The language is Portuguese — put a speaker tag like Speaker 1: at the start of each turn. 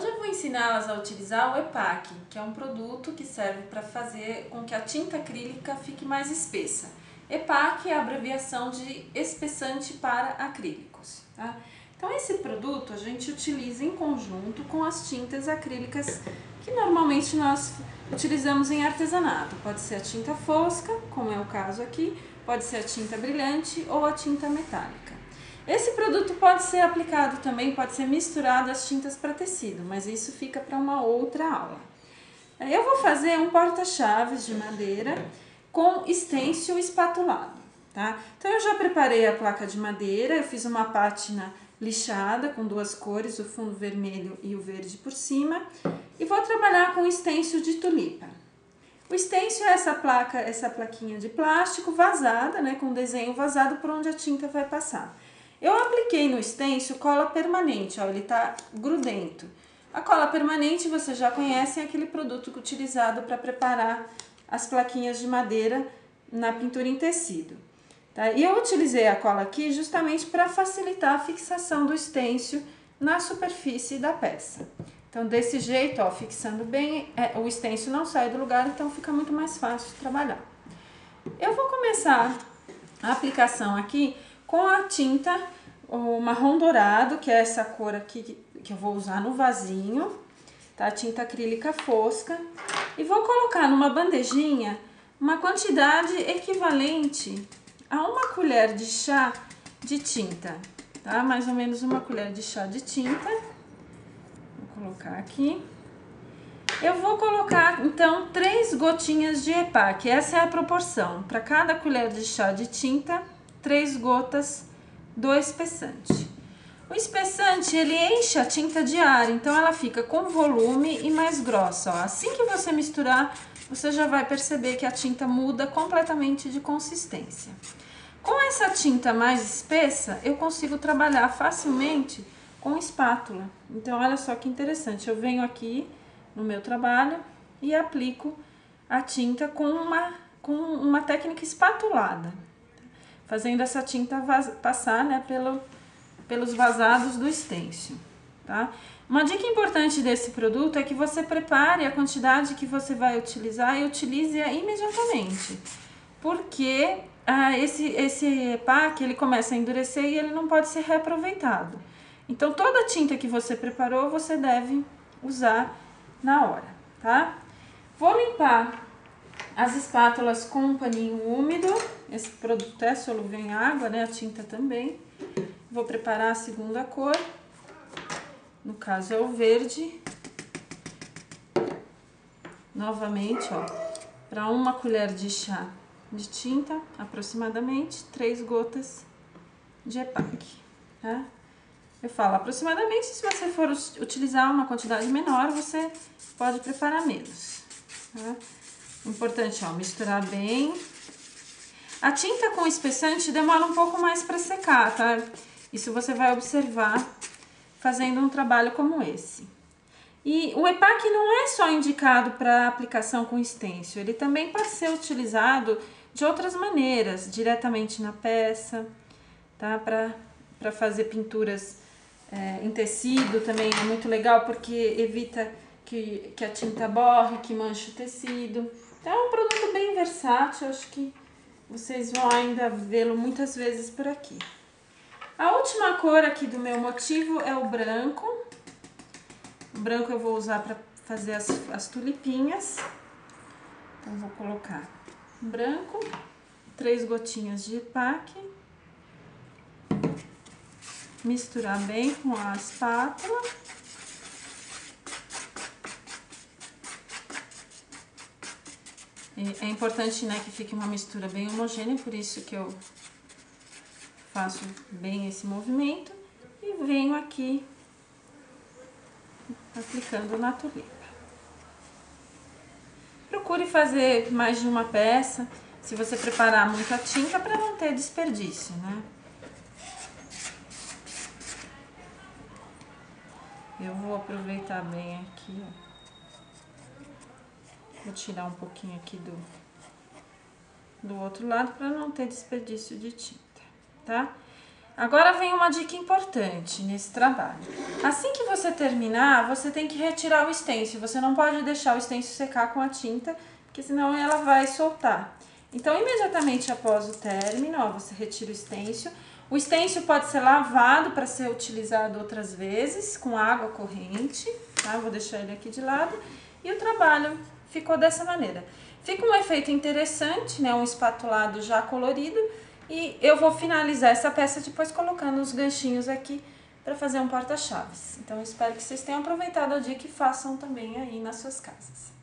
Speaker 1: Hoje eu vou ensiná-las a utilizar o EPAC, que é um produto que serve para fazer com que a tinta acrílica fique mais espessa. EPAC é a abreviação de espessante para acrílicos, tá? Então esse produto a gente utiliza em conjunto com as tintas acrílicas que normalmente nós utilizamos em artesanato. Pode ser a tinta fosca, como é o caso aqui, pode ser a tinta brilhante ou a tinta metálica. Esse produto pode ser aplicado também, pode ser misturado às tintas para tecido, mas isso fica para uma outra aula. Eu vou fazer um porta-chaves de madeira com estêncil espatulado, tá? Então eu já preparei a placa de madeira, eu fiz uma pátina lixada com duas cores, o fundo vermelho e o verde por cima, e vou trabalhar com estêncil de tulipa. O estêncil é essa plaquinha de plástico vazada, né, com desenho vazado por onde a tinta vai passar. Eu apliquei no estêncil cola permanente, ó, ele tá grudento. A cola permanente você já conhece, é aquele produto utilizado para preparar as plaquinhas de madeira na pintura em tecido. Tá? E eu utilizei a cola aqui justamente para facilitar a fixação do estêncil na superfície da peça. Então desse jeito, ó, fixando bem, o estêncil não sai do lugar, então fica muito mais fácil de trabalhar. Eu vou começar a aplicação aqui com a tinta, o marrom dourado, que é essa cor aqui que eu vou usar no vasinho, tá? Tinta acrílica fosca. E vou colocar numa bandejinha uma quantidade equivalente a uma colher de chá de tinta, tá? Mais ou menos uma colher de chá de tinta. Vou colocar aqui. Eu vou colocar, então, 3 gotinhas de EPAC, essa é a proporção. Para cada colher de chá de tinta, 3 gotas do espessante. O espessante, ele enche a tinta de ar, então ela fica com volume e mais grossa, ó. Assim que você misturar, você já vai perceber que a tinta muda completamente de consistência. Com essa tinta mais espessa, eu consigo trabalhar facilmente com espátula. Então, olha só que interessante, eu venho aqui no meu trabalho e aplico a tinta com uma técnica espatulada, fazendo essa tinta passar, né, pelos vazados do estêncil, tá? Uma dica importante desse produto é que você prepare a quantidade que você vai utilizar e utilize-a imediatamente, porque esse EPAC, ele começa a endurecer e ele não pode ser reaproveitado. Então, toda a tinta que você preparou, você deve usar na hora, tá? Vou limpar as espátulas com um paninho úmido. Esse produto é solúvel em água, né? A tinta também. Vou preparar a segunda cor. No caso é o verde. Novamente, ó, para uma colher de chá de tinta, aproximadamente 3 gotas de EPAC, tá? Eu falo aproximadamente, se você for utilizar uma quantidade menor, você pode preparar menos, tá? Importante, ó, misturar bem. A tinta com espessante demora um pouco mais para secar, tá? Isso você vai observar fazendo um trabalho como esse. E o EPAC não é só indicado para aplicação com estêncil, ele também pode ser utilizado de outras maneiras, diretamente na peça, tá? Para fazer pinturas em tecido também é muito legal, porque evita que a tinta borre, que manche o tecido. Então é um produto bem versátil, acho que vocês vão ainda vê-lo muitas vezes por aqui. A última cor aqui do meu motivo é o branco. O branco eu vou usar para fazer as tulipinhas. Então vou colocar branco, 3 gotinhas de EPAC. Misturar bem com a espátula. É importante, né, que fique uma mistura bem homogênea, por isso que eu faço bem esse movimento e venho aqui aplicando na tulipa. Procure fazer mais de uma peça, se você preparar muita tinta, para não ter desperdício, né? Eu vou aproveitar bem aqui, ó. Vou tirar um pouquinho aqui do outro lado para não ter desperdício de tinta, tá? Agora vem uma dica importante nesse trabalho. Assim que você terminar, você tem que retirar o stencil. Você não pode deixar o stencil secar com a tinta, porque senão ela vai soltar. Então, imediatamente após o término, ó, você retira o stencil. O stencil pode ser lavado para ser utilizado outras vezes, com água corrente, tá? Eu vou deixar ele aqui de lado. E o trabalho ficou dessa maneira. Fica um efeito interessante, né? Um espatulado já colorido. E eu vou finalizar essa peça depois colocando os ganchinhos aqui para fazer um porta-chaves. Então, eu espero que vocês tenham aproveitado a dica e façam também aí nas suas casas.